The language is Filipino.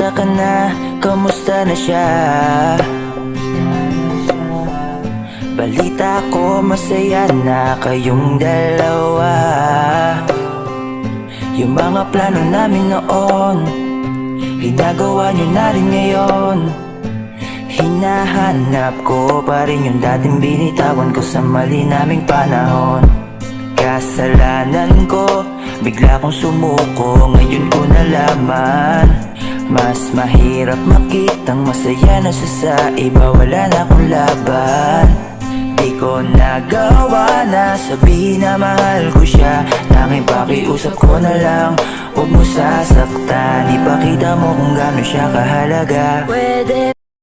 Kamusta ka na? Kamusta na siya? Balita ko masaya na kayong dalawa. Yung mga plano namin noon, ginagawa nyo na rin ngayon. Hinahanap ko pa rin yung dating binitawan ko sa mali naming panahon. Kasalanan ko, bigla kong sumuko, ngayon ko nalaman. Mas mahirap makitang masaya na siya sa iba, wala na akong laban. Di ko nagawa na sabihin na mahal ko siya. Tanging pakiusap ko na lang, huwag mo sasaktan. Ipakita mo kung gaano siya kahalaga. Pwede